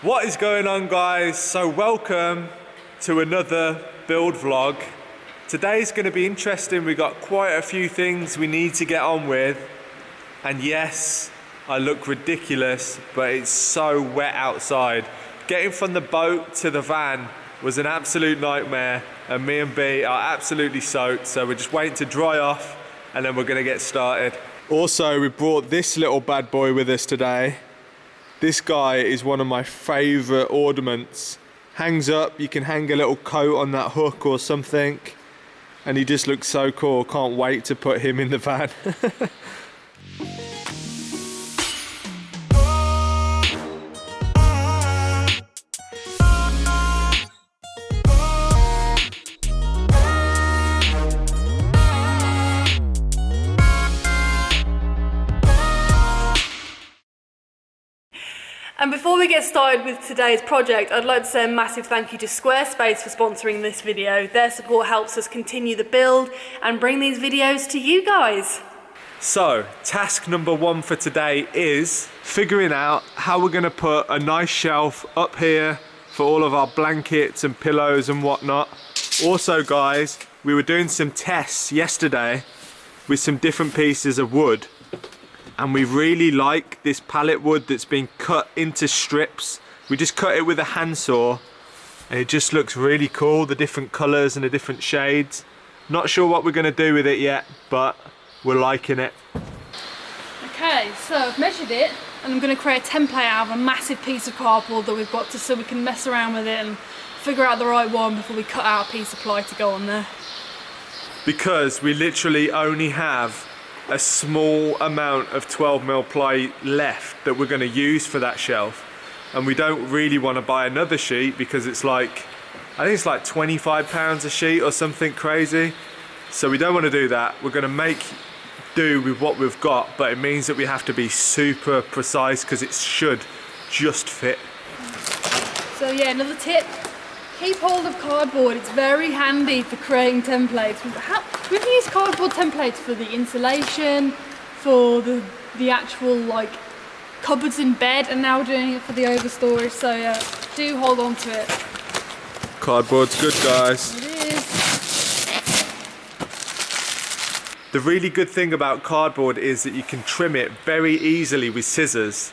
What is going on, guys? So welcome to another build vlog. Today's going to be interesting. We've got quite a few things we need to get on with, and yes, I look ridiculous, but it's so wet outside. Getting from the boat to the van was an absolute nightmare, and me and B are absolutely soaked, so we're just waiting to dry off and then we're going to get started. Also, we brought this little bad boy with us today. This guy is one of my favourite ornaments. Hangs up, you can hang a little coat on that hook or something, and he just looks so cool. Can't wait to put him in the van. And before we get started with today's project, I'd like to say a massive thank you to Squarespace for sponsoring this video. Their support helps us continue the build and bring these videos to you guys. So, task number one for today is figuring out how we're going to put a nice shelf up here for all of our blankets and pillows and whatnot. Also, guys, we were doing some tests yesterday with some different pieces of wood, and we really like this pallet wood that's been cut into strips. We just cut it with a handsaw and it just looks really cool, the different colours and the different shades. Not sure what we're going to do with it yet, but we're liking it. Okay, so I've measured it and I'm going to create a template out of a massive piece of cardboard that we've got, just so we can mess around with it and figure out the right one before we cut out a piece of ply to go on there. Because we literally only have a small amount of 12mm ply left that we're going to use for that shelf, and we don't really want to buy another sheet because it's like, I think it's like £25 a sheet or something crazy, so we don't want to do that. We're going to make do with what we've got, but it means that we have to be super precise because it should just fit. So yeah, another tip, keep hold of cardboard. It's very handy for creating templates. We've used cardboard templates for the insulation, for the actual like cupboards in bed, and now we're doing it for the overstorage, so yeah, do hold on to it. Cardboard's good, guys. It is. The really good thing about cardboard is that you can trim it very easily with scissors.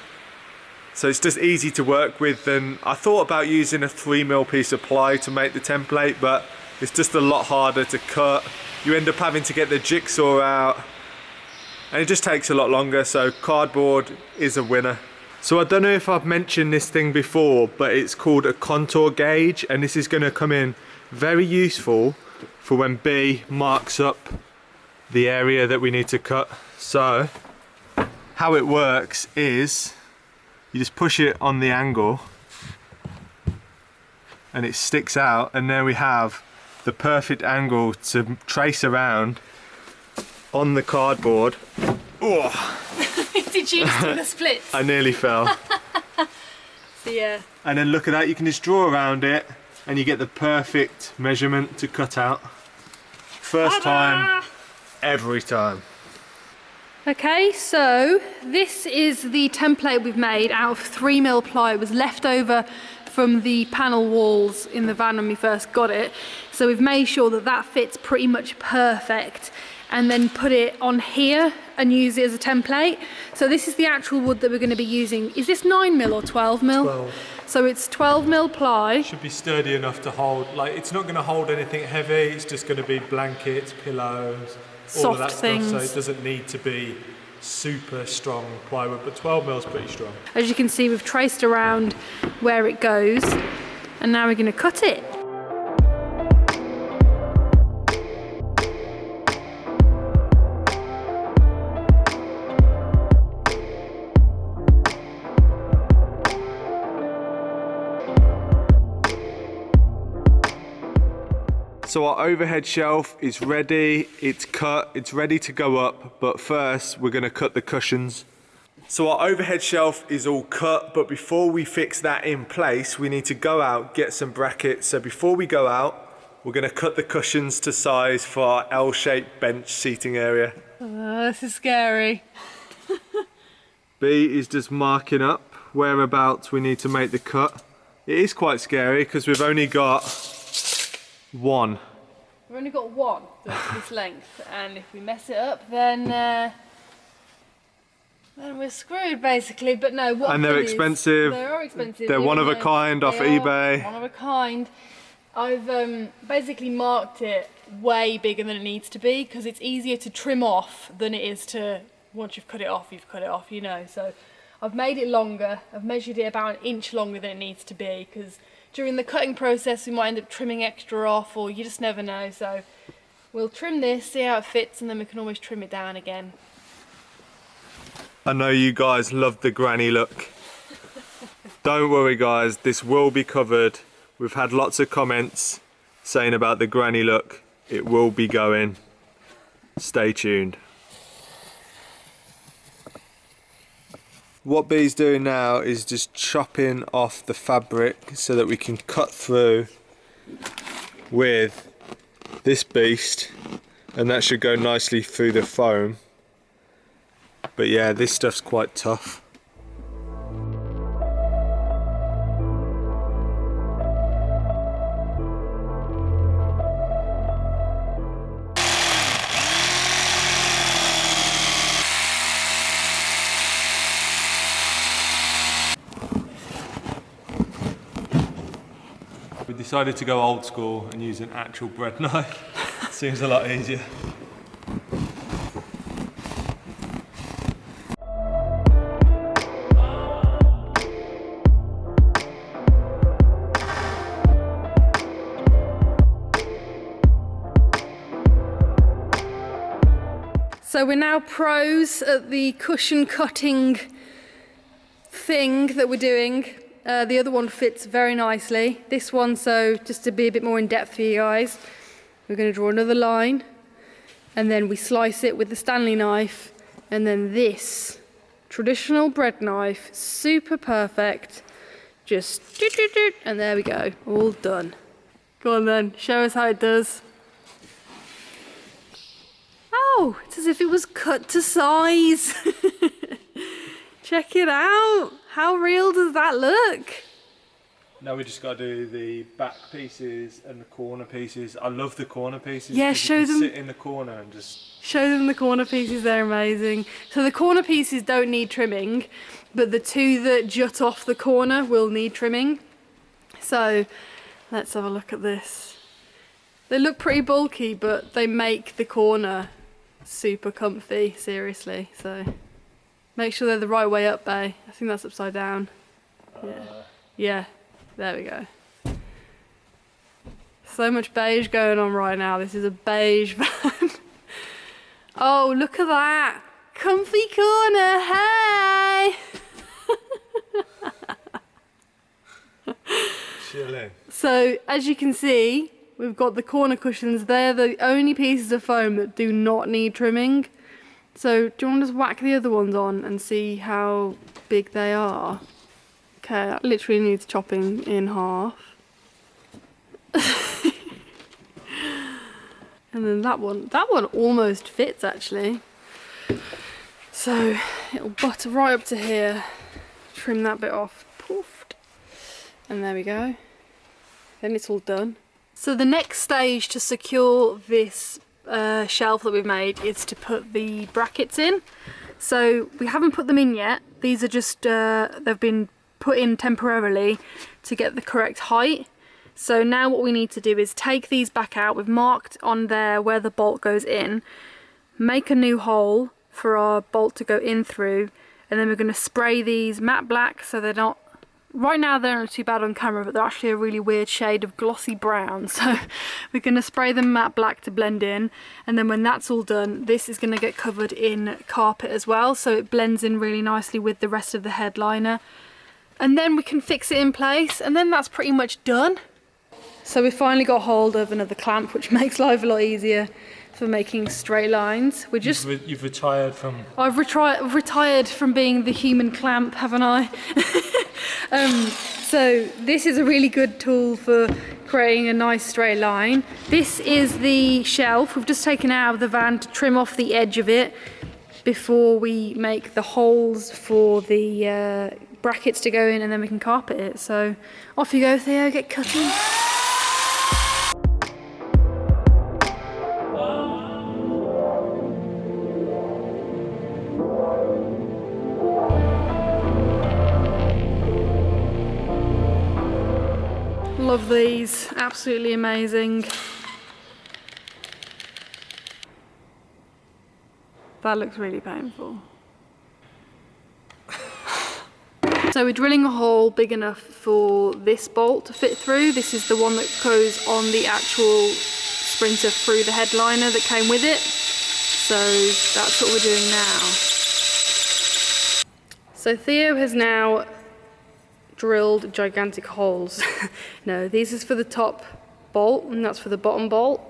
So it's just easy to work with, and I thought about using a 3mm piece of ply to make the template, but it's just a lot harder to cut. You end up having to get the jigsaw out, and it just takes a lot longer, so cardboard is a winner. So I don't know if I've mentioned this thing before, but it's called a contour gauge, and this is going to come in very useful for when B marks up the area that we need to cut. So how it works is you just push it on the angle and it sticks out, and there we have the perfect angle to trace around on the cardboard. Oh. Did you just do the splits? I nearly fell. So yeah. And then look at that, you can just draw around it and you get the perfect measurement to cut out. First time, every time. Okay, so this is the template we've made out of 3mm ply. It was left over from the panel walls in the van when we first got it. So we've made sure that that fits pretty much perfect, and then put it on here and use it as a template. So this is the actual wood that we're going to be using. Is this 9mm or 12mm? 12. So it's 12mm ply. Should be sturdy enough to hold, like it's not going to hold anything heavy, it's just going to be blankets, pillows, all of that things. stuff, so it doesn't need to be super strong plywood, but 12mm is pretty strong. As you can see, we've traced around where it goes, and now we're going to cut it. So our overhead shelf is ready, it's cut, it's ready to go up, but first we're going to cut the cushions. So our overhead shelf is all cut, but before we fix that in place, we need to go out, get some brackets. So before we go out, we're going to cut the cushions to size for our L-shaped bench seating area. Oh, this is scary. B is just marking up whereabouts we need to make the cut. It is quite scary because we've only got one. We've only got one that's this length, and if we mess it up, then we're screwed basically. But no, what and they're expensive. They are expensive. They're one of a kind off eBay. One of a kind. I've basically marked it way bigger than it needs to be because it's easier to trim off than it is to, once you've cut it off, you know. So I've made it longer. I've measured it about 1 inch longer than it needs to be because during the cutting process we might end up trimming extra off, or you just never know. So we'll trim this, see how it fits, and then we can always trim it down again. I know you guys love the granny look. Don't worry guys, this will be covered. We've had lots of comments saying about the granny look. It will be going. Stay tuned. What B's doing now is just chopping off the fabric so that we can cut through with this beast, and that should go nicely through the foam. But yeah, this stuff's quite tough. We decided to go old school and use an actual bread knife. Seems a lot easier. So we're now pros at the cushion cutting thing that we're doing. The other one fits very nicely. This one, so just to be a bit more in depth for you guys, we're going to draw another line and then we slice it with the Stanley knife, and then this traditional bread knife, super perfect, just and there we go, all done. Go on then, show us how it does. Oh, it's as if it was cut to size. Check it out. How real does that look? Now we just got to do the back pieces and the corner pieces. I love the corner pieces. Yeah, show them. Sit in the corner and just show them the corner pieces. They're amazing. So the corner pieces don't need trimming, but the two that jut off the corner will need trimming. So let's have a look at this. They look pretty bulky, but they make the corner super comfy, seriously. So make sure they're the right way up, bae. I think that's upside down. Yeah, there we go. So much beige going on right now. This is a beige van. Oh, look at that. Comfy corner, hey! chilling. So, as you can see, we've got the corner cushions. They're the only pieces of foam that do not need trimming. So, do you want to just whack the other ones on and see how big they are? Okay, that literally needs chopping in half. And then that one almost fits actually. So, it'll butter right up to here. Trim that bit off. Poofed. And there we go. Then it's all done. So the next stage to secure this shelf that we've made is to put the brackets in. So we haven't put them in yet. These are just, they've been put in temporarily to get the correct height. So now what we need to do is take these back out. We've marked on there where the bolt goes in, make a new hole for our bolt to go in through, and then we're going to spray these matte black so they're not, right now they're not too bad on camera, but they're actually a really weird shade of glossy brown. So we're going to spray them matte black to blend in, and then when that's all done, this is going to get covered in carpet as well, so it blends in really nicely with the rest of the headliner. And then we can fix it in place, and then that's pretty much done. So we finally got hold of another clamp, which makes life a lot easier for making straight lines. We're just... You've retired from... I've retired from being the human clamp, haven't I? So this is a really good tool for creating a nice straight line. This is the shelf. We've just taken it out of the van to trim off the edge of it before we make the holes for the brackets to go in, and then we can carpet it. So off you go, Theo, get cutting. Love these, absolutely amazing. That looks really painful. So we're drilling a hole big enough for this bolt to fit through. This is the one that goes on the actual sprinter through the headliner that came with it. So that's what we're doing now. So Theo has now drilled gigantic holes. No, these is for the top bolt and that's for the bottom bolt.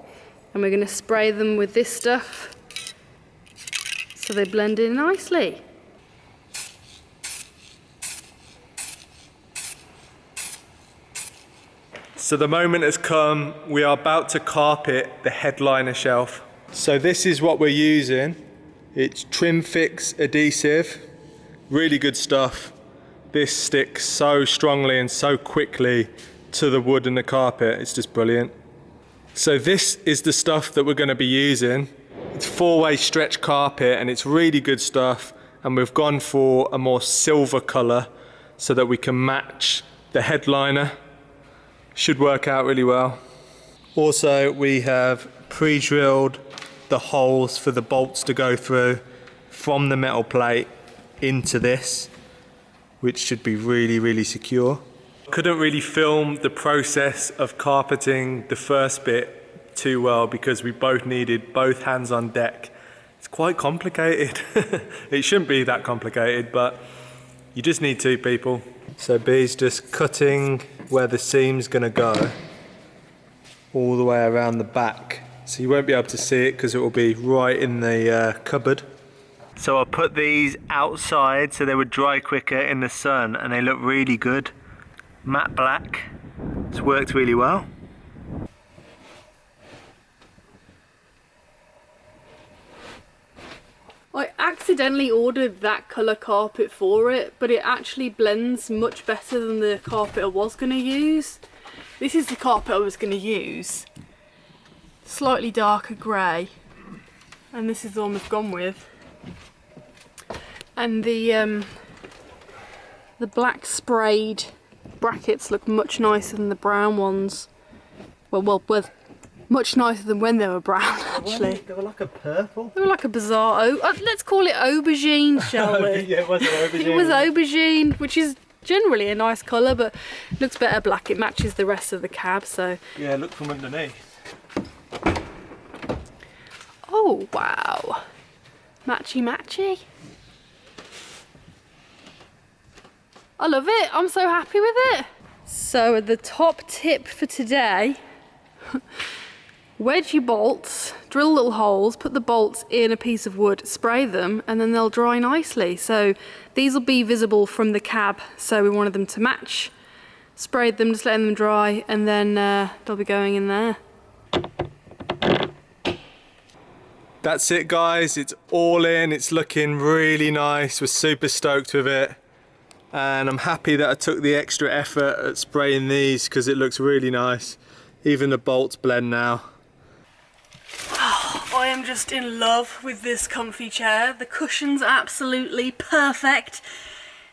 And we're going to spray them with this stuff so they blend in nicely. So the moment has come, we are about to carpet the headliner shelf. So this is what we're using. It's Trim Fix adhesive, really good stuff. This sticks so strongly and so quickly to the wood and the carpet, it's just brilliant. So this is the stuff that we're going to be using. It's 4-way stretch carpet and it's really good stuff, and we've gone for a more silver colour so that we can match the headliner. Should work out really well. Also, we have pre-drilled the holes for the bolts to go through from the metal plate into this, which should be really, really secure. Couldn't really film the process of carpeting the first bit too well because we both needed both hands on deck. It's quite complicated. It shouldn't be that complicated, but you just need two people. So B's just cutting where the seam's gonna go all the way around the back. So you won't be able to see it because it will be right in the cupboard. So I put these outside so they would dry quicker in the sun, and they look really good. Matte black. It's worked really well. I accidentally ordered that colour carpet for it, but it actually blends much better than the carpet I was going to use. This is the carpet I was going to use. Slightly darker grey. And this is the one we've gone with. And the black sprayed brackets look much nicer than the brown ones. Well, much nicer than when they were brown, actually. They were like a purple. They were like a bizarre, let's call it aubergine, shall we? Yeah, it was an aubergine. It was aubergine, which is generally a nice colour, but looks better black. It matches the rest of the cab, so. Yeah, look from underneath. Oh, wow. Matchy matchy. I love it. I'm so happy with it. So the top tip for today, wedge your bolts, drill little holes, put the bolts in a piece of wood, spray them, and then they'll dry nicely. So these will be visible from the cab, so we wanted them to match. Sprayed them, just letting them dry, and then they'll be going in there. That's it, guys. It's all in. It's looking really nice. We're super stoked with it. And I'm happy that I took the extra effort at spraying these because it looks really nice. Even the bolts blend now. Oh, I am just in love with this comfy chair. The cushion's absolutely perfect.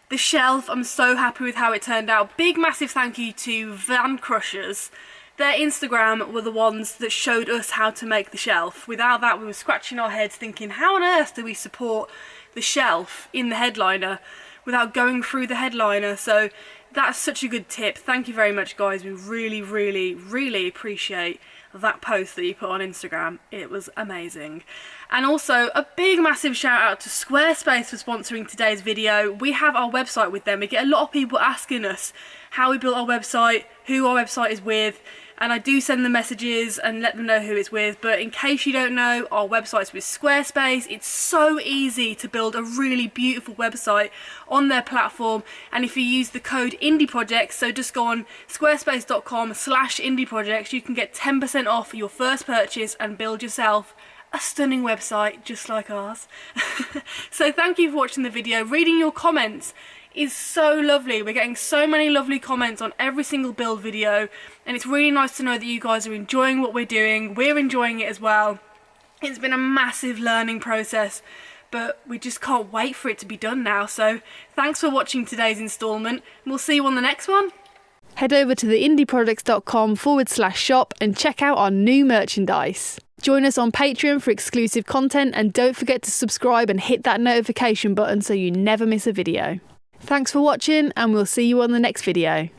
The shelf, I'm so happy with how it turned out. Big massive thank you to Van Crushers. Their Instagram were the ones that showed us how to make the shelf. Without that, we were scratching our heads thinking, how on earth do we support the shelf in the headliner without going through the headliner? So that's such a good tip. Thank you very much, guys. We really, really, really appreciate that post that you put on Instagram. It was amazing. And also a big massive shout out to Squarespace for sponsoring today's video. We have our website with them. We get a lot of people asking us how we built our website, who our website is with, and I do send them messages and let them know who it's with. But in case you don't know, our website's with Squarespace. It's so easy to build a really beautiful website on their platform, and if you use the code IndieProjects, so just go on squarespace.com/IndieProjects, you can get 10% off your first purchase and build yourself a stunning website just like ours. So thank you for watching the video. Reading your comments is so lovely. We're getting so many lovely comments on every single build video, and it's really nice to know that you guys are enjoying what we're doing. We're enjoying it as well. It's been a massive learning process, but we just can't wait for it to be done now. So thanks for watching today's instalment, and we'll see you on the next one. Head over to theindyprojects.com/shop and check out our new merchandise. Join us on Patreon for exclusive content, and don't forget to subscribe and hit that notification button so you never miss a video. Thanks for watching, and we'll see you on the next video.